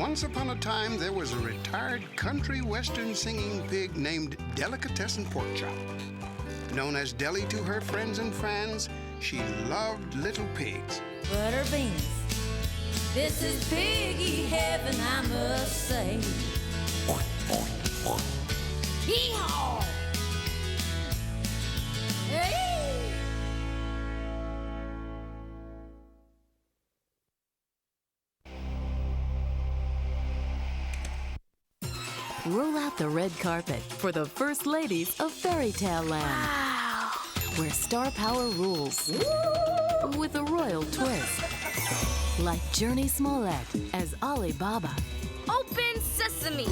once upon a time, there was a retired country western singing pig named Delicatessen Porkchop. Known as Deli to her friends and fans, she loved little pigs. Butter beans. This is piggy heaven, I must say. Yee-haw! Hey! Roll out the red carpet for the first ladies of Fairy Tale Land. Wow! Where star power rules. Woo! With a royal twist. Like Journey Smollett as Ali Baba. Open sesame!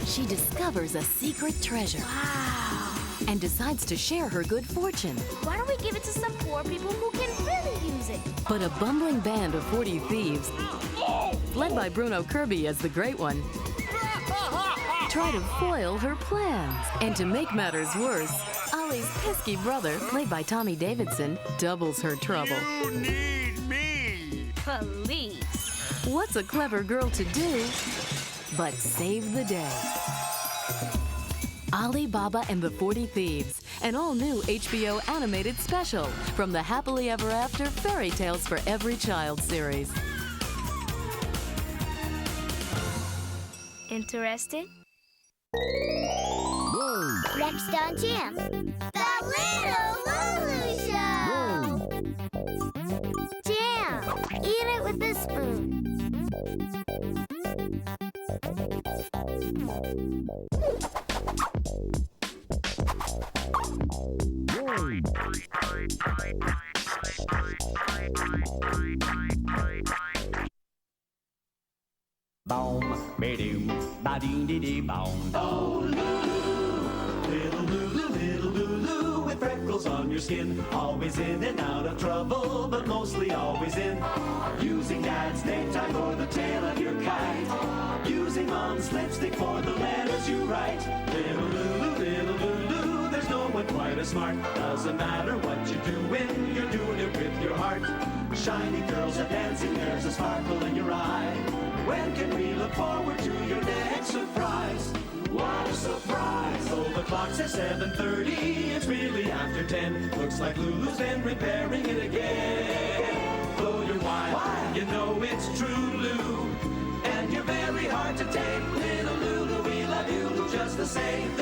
She discovers a secret treasure. Wow! And decides to share her good fortune. Why don't we give it to some poor people who can really use it? But a bumbling band of 40 thieves, led by Bruno Kirby as the Great One, try to foil her plans. And to make matters worse, Ollie's pesky brother, played by Tommy Davidson, doubles her trouble. You need me! Police. What's a clever girl to do but save the day? Ali Baba and the 40 Thieves, an all-new HBO animated special from the Happily Ever After Fairy Tales for Every Child series. Interested? Next on Jam, the Little Lulu Show! Jam, eat it with a spoon. Boom, ba-doom, ba-dee-dee-dee, boom. Oh, little Lulu, with freckles on your skin. Always in and out of trouble, but mostly always in. Using Dad's necktie for the tail of your kite. Using Mom's lipstick for the letters you write. Little Lulu, there's no one quite as smart. Doesn't matter what you're doing it with your heart. Shiny girls are dancing, there's a sparkle in your eye. When can we look forward to your next surprise? What a surprise! Oh, the clock says 7:30, it's really after 10. Looks like Lulu's been repairing it again. Blow your wine, you know it's true, Lou. And you're very hard to take. Little Lulu, we love you just the same.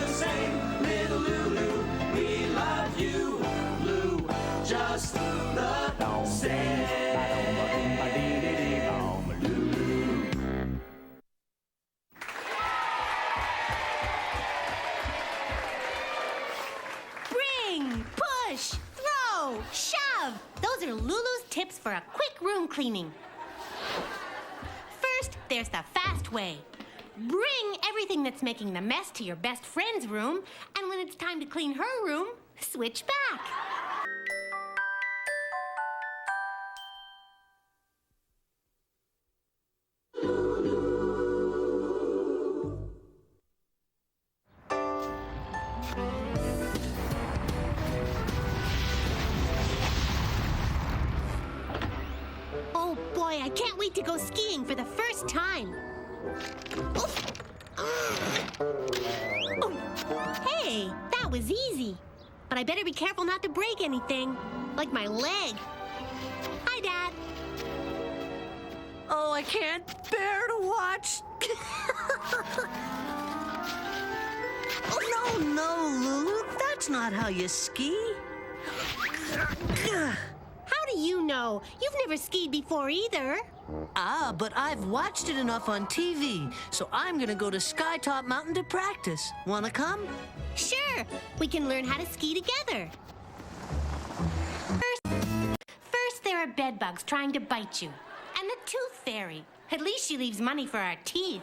Little Lulu, we love you, Lou, just the same. Shove! Those are Lulu's tips for a quick room cleaning. First, there's the fast way. Bring everything that's making the mess to your best friend's room, and when it's time to clean her room, switch back. Oh boy, I can't wait to go skiing for the first time. Oof. Oh, hey, that was easy. But I better be careful not to break anything, like my leg. Hi, Dad. Oh, I can't bear to watch. Oh, no, Lulu. That's not how you ski. How do you know? You've never skied before either. Ah, but I've watched it enough on TV, so I'm gonna go to Skytop Mountain to practice. Wanna come? Sure, we can learn how to ski together. First there are bed bugs trying to bite you, and the tooth fairy. At least she leaves money for our teeth.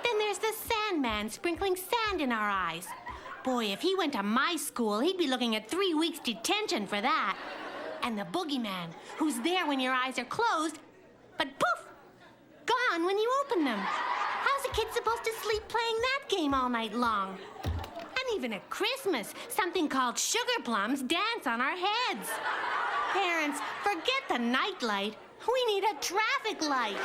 Then there's the Sandman sprinkling sand in our eyes. Boy, if he went to my school, he'd be looking at 3 weeks detention for that. And the boogeyman, who's there when your eyes are closed, but poof, gone when you open them. How's a kid supposed to sleep playing that game all night long? And even at Christmas, something called sugar plums dance on our heads. Parents, forget the nightlight. We need a traffic light.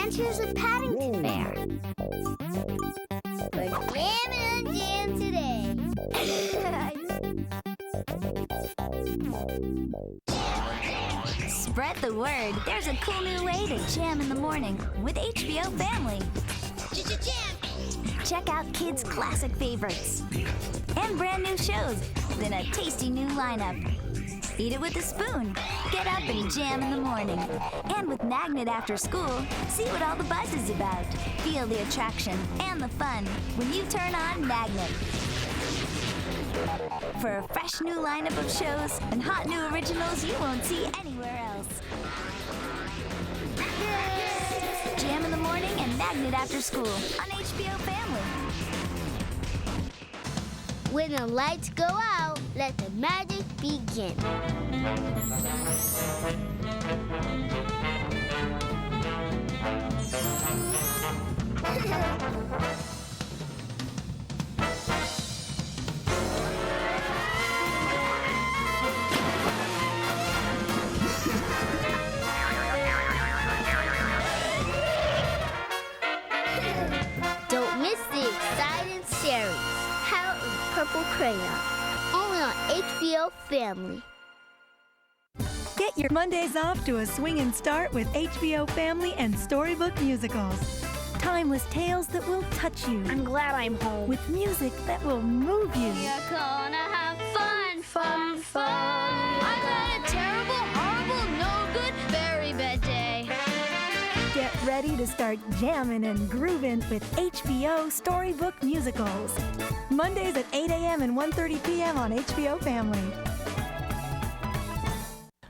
Adventures of Paddington Bear. We're jamming on jam today. Spread the word. There's a cool new way to jam in the morning with HBO Family. Check out kids' classic favorites and brand new shows in a tasty new lineup. Eat it with a spoon. Get up and jam in the morning. And with Magnet after school, see what all the buzz is about. Feel the attraction and the fun when you turn on Magnet. For a fresh new lineup of shows and hot new originals you won't see anywhere else. Jam in the morning and Magnet after school on HBO Family. When the lights go out, let the magic begin. Don't miss the exciting series, Harold and Purple Crayon, only on HBO Family. Get your Mondays off to a swinging start with HBO Family and Storybook Musicals. Timeless tales that will touch you. I'm glad I'm home. With music that will move you. We're gonna have fun, fun, fun. I've had a terrible, horrible, no good, very bad day. Get ready to start jamming and grooving with HBO Storybook Musicals. Mondays at 8 a.m. and 1:30 p.m. on HBO Family.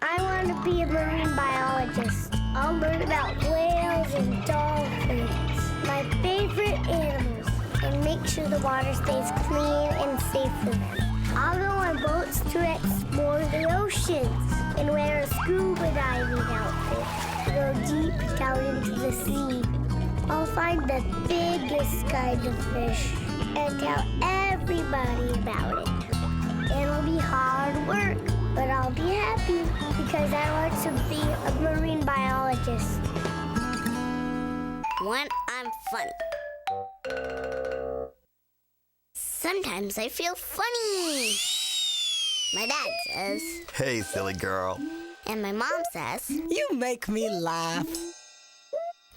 I want to be a marine biologist. I'll learn about whales and dolphins, my favorite animals, and make sure the water stays clean and safe for them. I'll go on boats to explore the oceans and wear a scuba diving outfit to go deep down into the sea. I'll find the biggest kind of fish and tell everybody about it. It'll be hard work, but I'll be happy because I want to be a marine biologist. When I'm funny. Sometimes I feel funny. My dad says. Hey, silly girl. And my mom says. You make me laugh.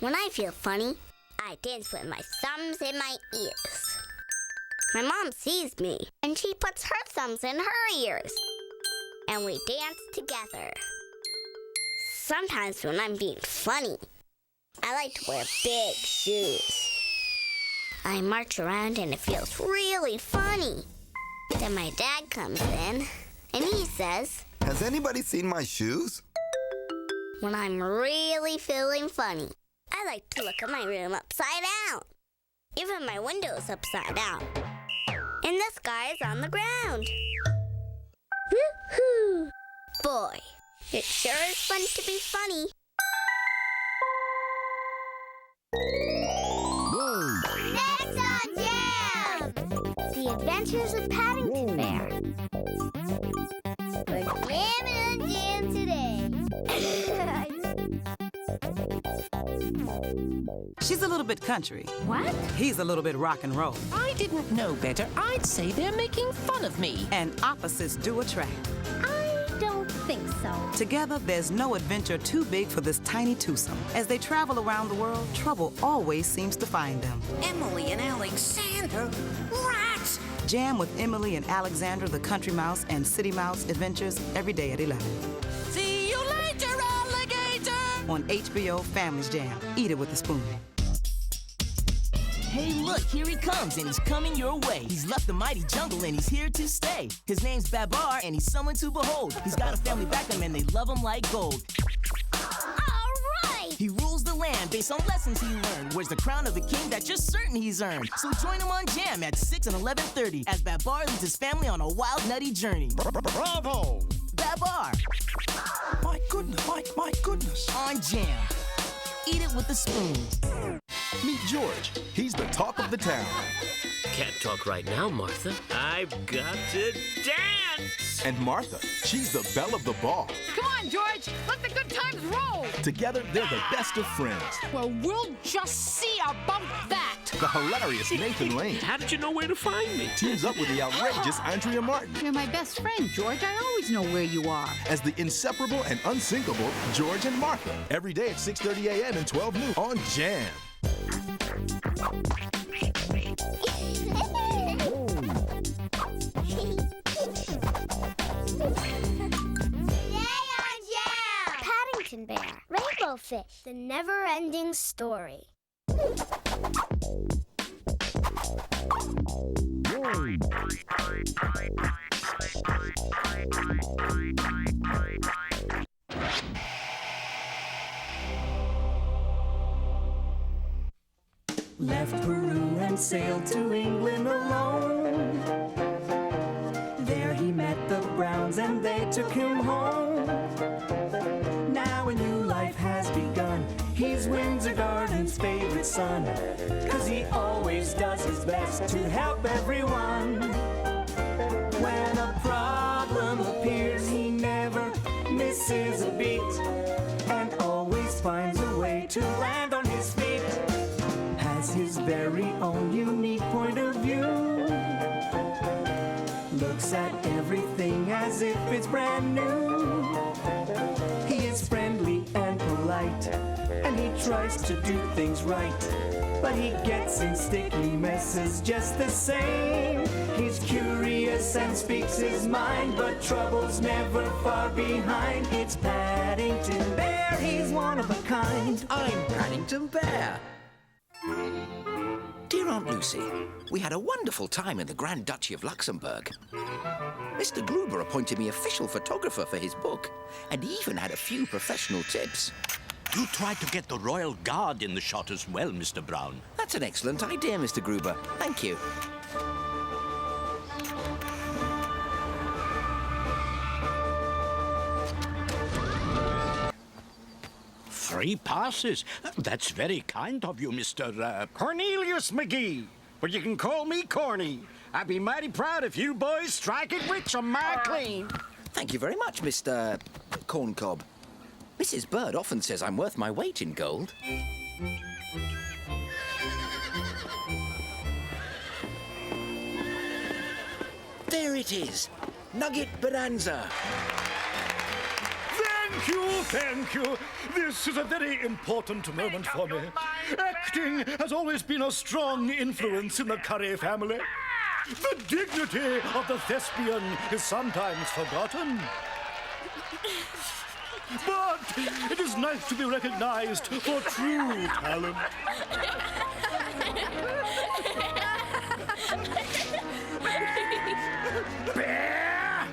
When I feel funny, I dance with my thumbs in my ears. My mom sees me, and she puts her thumbs in her ears. And we dance together. Sometimes when I'm being funny, I like to wear big shoes. I march around and it feels really funny. Then my dad comes in, and he says, Has anybody seen my shoes? when I'm really feeling funny, I like to look at my room upside down. Even my window's upside down. And the sky is on the ground. Woohoo! Boy, it sure is fun to be funny. Next on Jam! The Adventures of Paddington Bear. We're jamming on Jam today. She's a little bit country. What? He's a little bit rock and roll. I didn't know better. I'd say they're making fun of me. And opposites do attract. I don't think so. Together, there's no adventure too big for this tiny twosome. As they travel around the world, trouble always seems to find them. Emily and Alexander. Rats! Jam with Emily and Alexander, the Country Mouse and City Mouse adventures every day at 11. See you later, alligator! On HBO Family Jam. Eat it with a spoon. Hey, look, here he comes, and he's coming your way. He's left the mighty jungle, and he's here to stay. His name's Babar, and he's someone to behold. He's got a family back him, and they love him like gold. All right! He rules the land based on lessons he learned. Wears the crown of the king that you're certain he's earned. So join him on Jam at 6 and 11:30 as Babar leads his family on a wild, nutty journey. Bravo! Babar! My goodness, my goodness. On Jam. Eat it with a spoon. Meet George. He's the talk of the town. Can't talk right now, Martha. I've got to dance! And Martha, she's the belle of the ball. Come on, George. Let the good times roll. Together, they're the best of friends. Well, we'll just see about that. The hilarious Nathan Lane. How did you know where to find me? Teams up with the outrageous Andrea Martin. You're my best friend, George. I always know where you are. As the inseparable and unsinkable George and Martha. Every day at 6:30 a.m. and 12 noon on Jam. Paddington Bear, Rainbow Fish, The Never-Ending Story. Left Peru and sailed to England alone. There he met the Browns and they took him home. Now a new life has begun. He's Windsor Garden's favorite son, 'cause he always does his best to help everyone. When a problem appears, he never misses a beat and always finds a way to land on his feet. Has his very own unique point of view. Looks at everything as if it's brand new. He is friendly and polite, and he tries to do things right. But he gets in sticky messes just the same. He's curious and speaks his mind, but trouble's never far behind. It's Paddington Bear, he's one of a kind. I'm Paddington Bear. Dear Aunt Lucy, we had a wonderful time in the Grand Duchy of Luxembourg. Mr. Gruber appointed me official photographer for his book, and he even had a few professional tips. You tried to get the Royal Guard in the shot as well, Mr. Brown. That's an excellent idea, Mr. Gruber. Thank you. Free passes? That's very kind of you, Mr. Cornelius McGee. But you can call me Corny. I'd be mighty proud if you boys strike it rich on my claim. Thank you very much, Mr. Corncob. Mrs. Bird often says I'm worth my weight in gold. There it is. Nugget Bonanza. Thank you. This is a very important moment for me. Acting has always been a strong influence in the Curry family. The dignity of the thespian is sometimes forgotten. But it is nice to be recognized for true talent. Bear!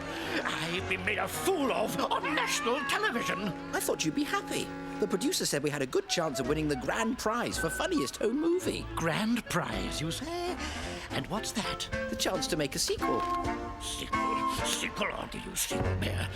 I've been made a fool of on national television. I thought you'd be happy. The producer said we had a good chance of winning the grand prize for funniest home movie. Grand prize, you say? And what's that? The chance to make a sequel. Sequel onto you, sequel, Bear.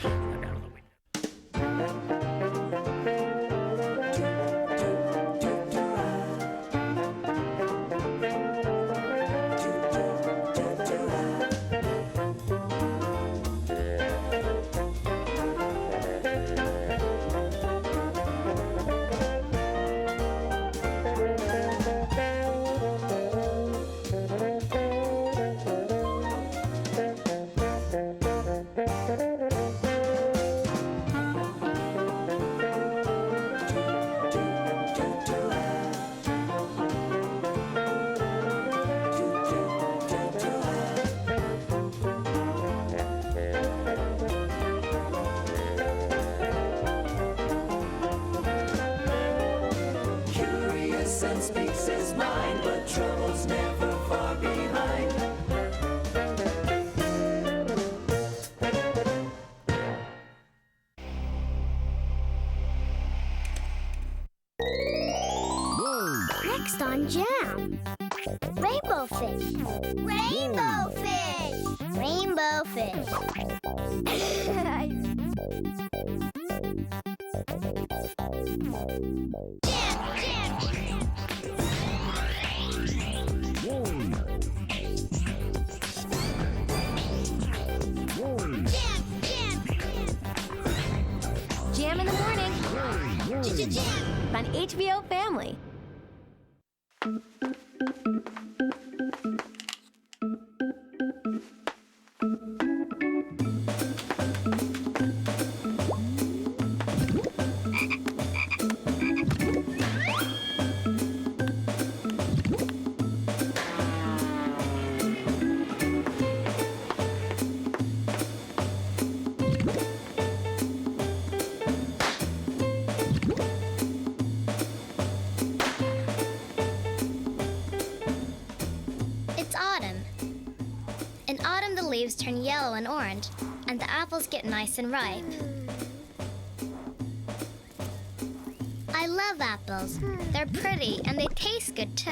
And speaks his mind, but trouble's never far behind. Next on Jam, Rainbow Fish. Rainbow Fish. Rainbow Fish. Jam. on HBO Family. It's autumn. In autumn, the leaves turn yellow and orange, and the apples get nice and ripe. I love apples. They're pretty, and they taste good, too.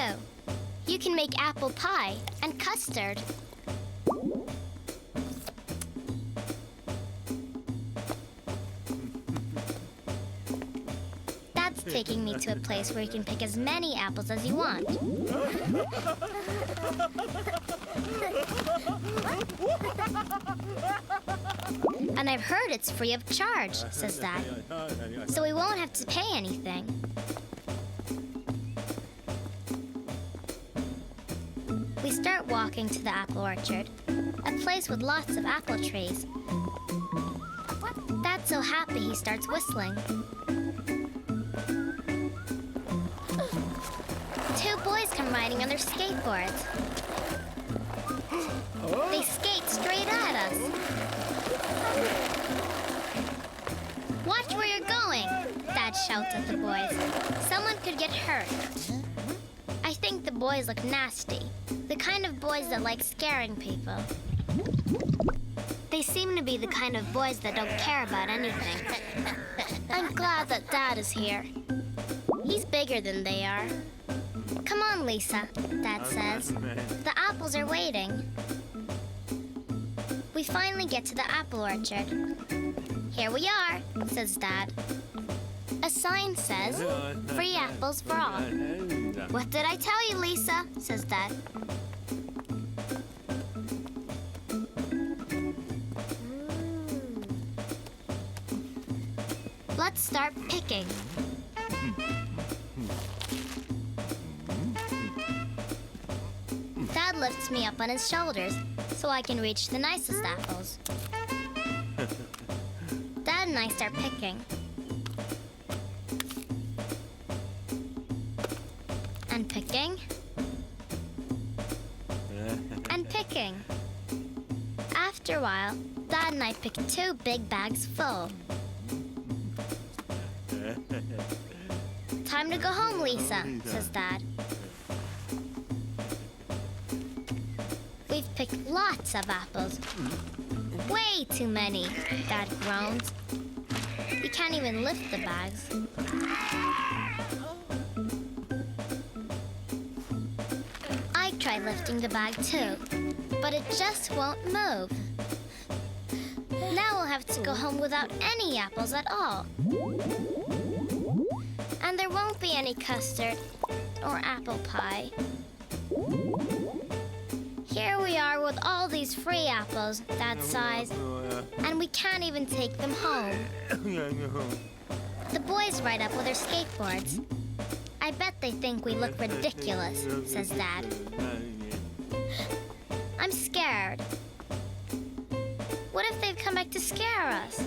You can make apple pie and custard. Dad's taking me to a place where you can pick as many apples as you want. And I've heard it's free of charge, says Dad. So we won't have to pay anything. We start walking to the apple orchard, a place with lots of apple trees. Dad's so happy he starts whistling. Two boys come riding on their skateboards. They skate straight at us. Watch where you're going, Dad shouts at the boys. Someone could get hurt. I think the boys look nasty, the kind of boys that like scaring people. They seem to be the kind of boys that don't care about anything. I'm glad that Dad is here. He's bigger than they are. Come on, Lisa, Dad says. The apples are waiting. We finally get to the apple orchard. Here we are, says Dad. A sign says, free apples for all. What did I tell you, Lisa? Says Dad. Let's start picking. Dad lifts me up on his shoulders so I can reach the nicest apples. Dad and I start picking. And picking. And picking. After a while, Dad and I pick 2 big bags full. Time to go home, Lisa, says Dad. We've picked lots of apples. Way too many, Dad groans. We can't even lift the bags. I tried lifting the bag too, but it just won't move. Now we'll have to go home without any apples at all. And there won't be any custard or apple pie. Here we are with all these free apples, Dad sighs, and we can't even take them home. The boys ride up with their skateboards. I bet they think we look ridiculous, says Dad. I'm scared. What if they've come back to scare us?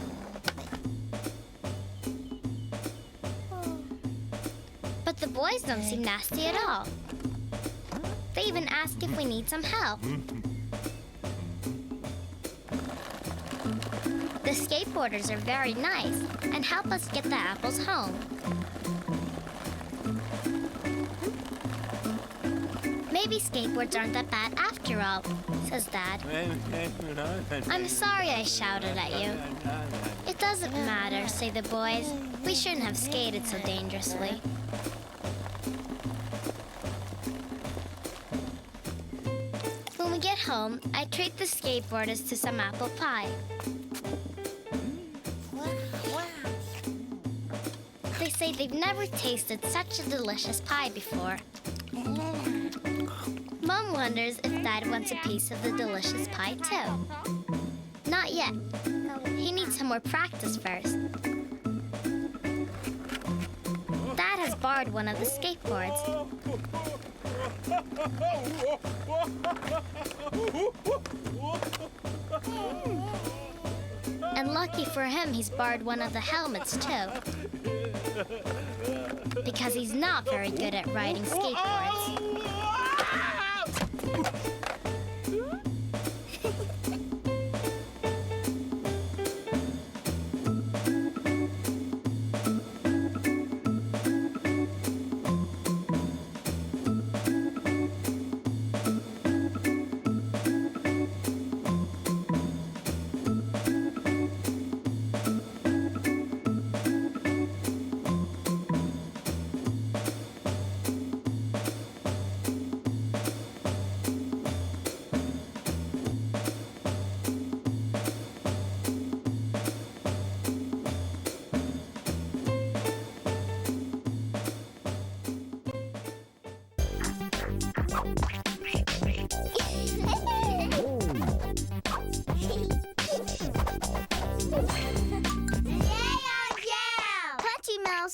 But the boys don't seem nasty at all. They even ask if we need some help. The skateboarders are very nice and help us get the apples home. Maybe skateboards aren't that bad after all, says Dad. I'm sorry I shouted at you. It doesn't matter, say the boys. We shouldn't have skated so dangerously. When we get home, I treat the skateboarders to some apple pie. They say they've never tasted such a delicious pie before. Mom wonders if Dad wants a piece of the delicious pie too. Not yet. He needs some more practice first. Dad has borrowed one of the skateboards. And lucky for him, he's borrowed one of the helmets, too. Because he's not very good at riding skateboards.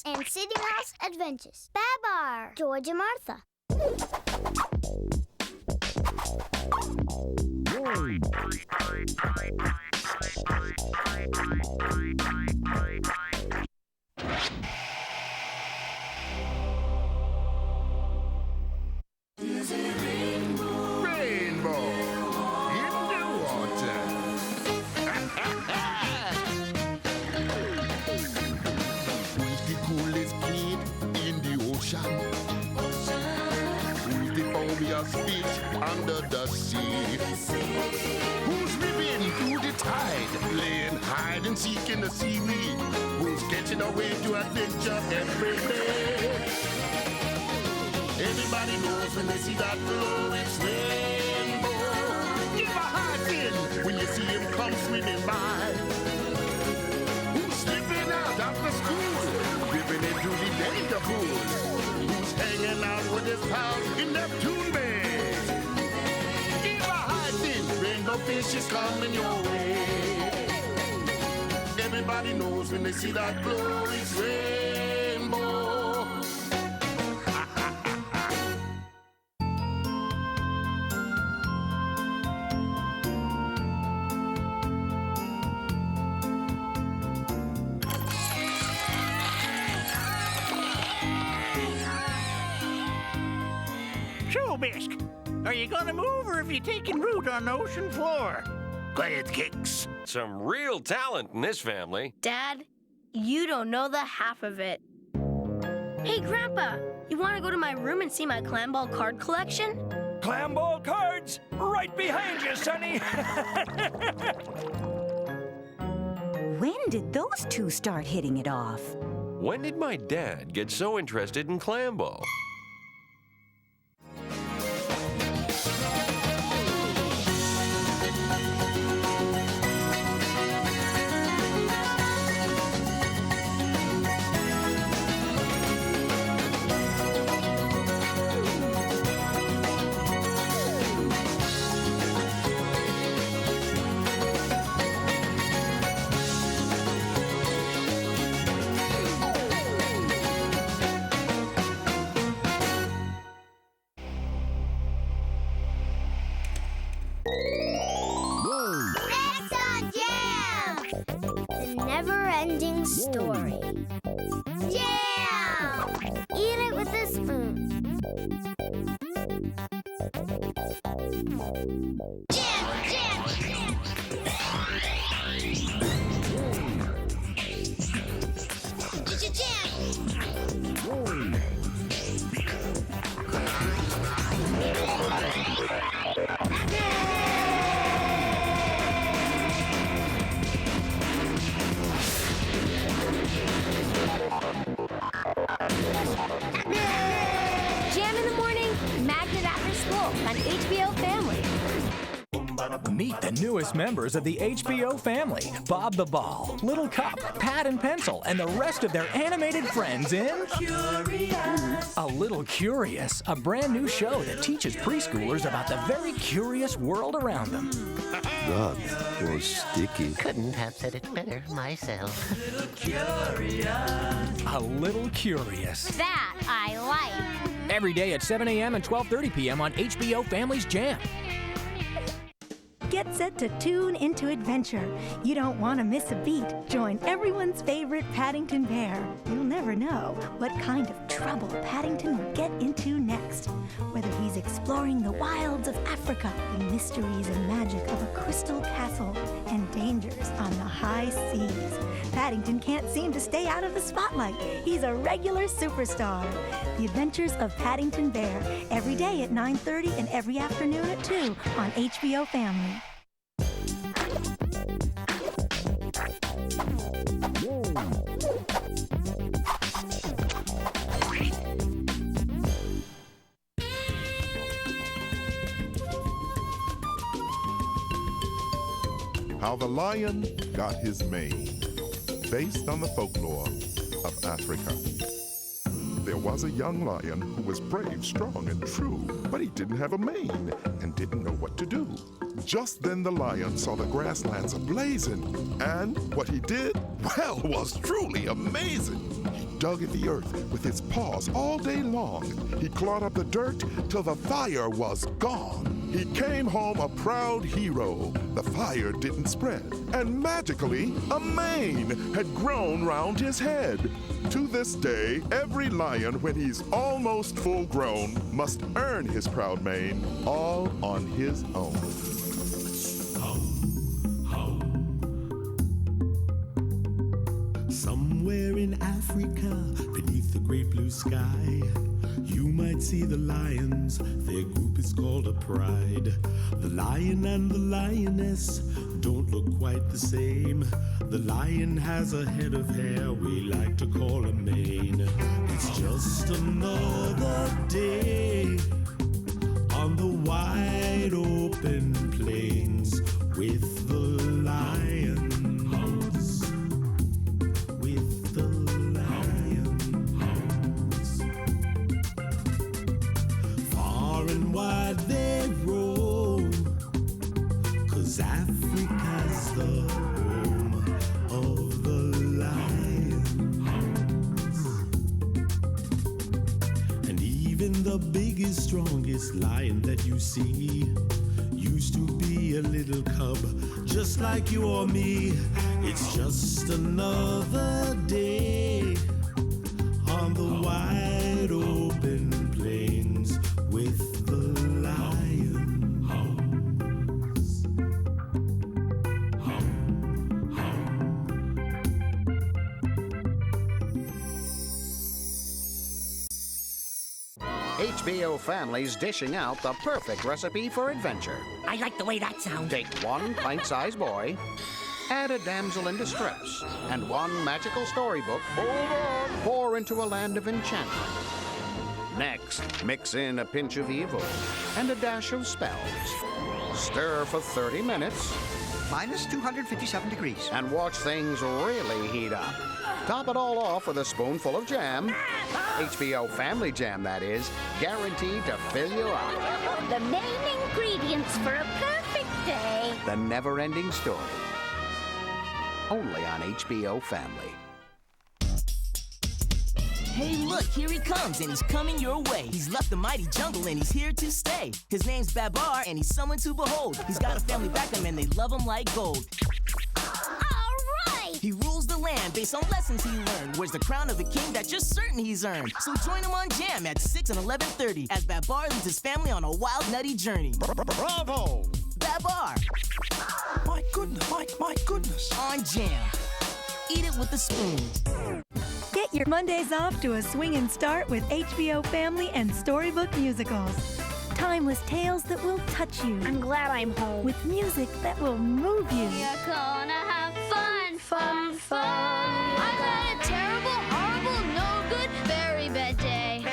And City Mouse Adventures. Babar, George and Martha. Fish under the sea. Who's living through the tide, playing hide and seek in the seaweed? Who's catching a way to adventure every day? Everybody knows when they see that glow, it's rainbow. Give a high fin when you see him come swimming by. Who's slipping out after school, dipping into the danger pool? Who's hanging out with his pals in Neptune Bay? Rainbow fish is coming your way. Everybody knows when they see that glow, it's rainbow. So, Bisque, are you gonna move, or have you taken root on the ocean floor? Quiet, Kicks. Some real talent in this family. Dad, you don't know the half of it. Hey, Grandpa, you want to go to my room and see my clam ball card collection? Clam ball cards? Right behind you, Sonny. When did those two start hitting it off? When did my dad get so interested in clam ball? Never-ending story. Jam! Eat it with a spoon. Jam! Jam! It's your jam! Jam in the morning, Magnet after school on HBO Family. Meet the newest members of the HBO family, Bob the Ball, Little Cup, Pad and Pencil, and the rest of their animated friends in Curious. A Little Curious, a brand new show that teaches preschoolers about the very curious world around them. God, was sticky. Couldn't have said it better myself. A Little Curious. That I like. Every day at 7 a.m. and 12:30 p.m. on HBO Family's Jam. Get set to tune into adventure. You don't want to miss a beat. Join everyone's favorite Paddington Bear. You'll never know what kind of trouble Paddington will get into next. Whether he's exploring the wilds of Africa, the mysteries and magic of a crystal castle, and dangers on the high seas. Paddington can't seem to stay out of the spotlight. He's a regular superstar. The Adventures of Paddington Bear, every day at 9:30 and every afternoon at 2 on HBO Family. How the Lion Got His Mane, based on the folklore of Africa. There was a young lion who was brave, strong, and true, but he didn't have a mane and didn't know what to do. Just then the lion saw the grasslands ablazing, and what he did, well, was truly amazing. He dug at the earth with his paws all day long. He clawed up the dirt till the fire was gone. He came home a proud hero. The fire didn't spread, and magically, a mane had grown round his head. To this day, every lion, when he's almost full grown, must earn his proud mane all on his own. Somewhere in Africa, beneath the great blue sky, you might see the lions. Their group is called a pride. The lion and the lioness don't look quite the same. The lion has a head of hair we like to call a mane. It's just another day on the wide open plains with the lions. With the lions. Far and wide they roam, 'cause Africa's the home of the lions. And even the biggest, strongest lion that you see used to be a little cub, just like you or me. It's just another day on the wide open plains with the lions. HBO Family's dishing out the perfect recipe for adventure. I like the way that sounds. Take one pint-sized boy, add a damsel in distress, and one magical storybook. Pour into a land of enchantment. Next, mix in a pinch of evil and a dash of spells. Stir for 30 minutes. Minus 257 degrees. And watch things really heat up. Top it all off with a spoonful of jam. HBO Family Jam, that is. Guaranteed to fill you up. The main ingredients for a perfect day. The never-ending story. Only on HBO Family. Hey, look, here he comes, and he's coming your way. He's left the mighty jungle, and he's here to stay. His name's Babar, and he's someone to behold. He's got a family back him, and they love him like gold. He rules the land based on lessons he learned. Wears the crown of the king that's just certain he's earned. So join him on Jam at 6 and 11:30 as Babar leads his family on a wild, nutty journey. Bravo! Babar! My goodness. On Jam. Eat it with a spoon. Get your Mondays off to a swinging start with HBO Family and Storybook Musicals. Timeless tales that will touch you. I'm glad I'm home. With music that will move you. You're gonna have fun, fun, fun. I've had a terrible, horrible, no good, very bad day.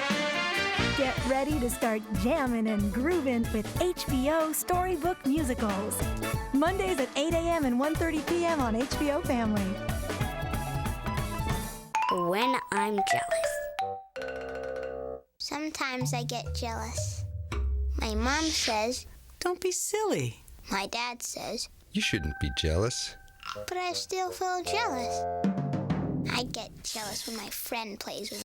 Get ready ready to start jamming and grooving with HBO Storybook Musicals. Mondays at 8 a.m. and 1:30 p.m. on HBO Family. When I'm jealous. Sometimes I get jealous. My mom says, "Don't be silly." My dad says, You shouldn't be jealous. but I still feel jealous. I get jealous when my friend plays with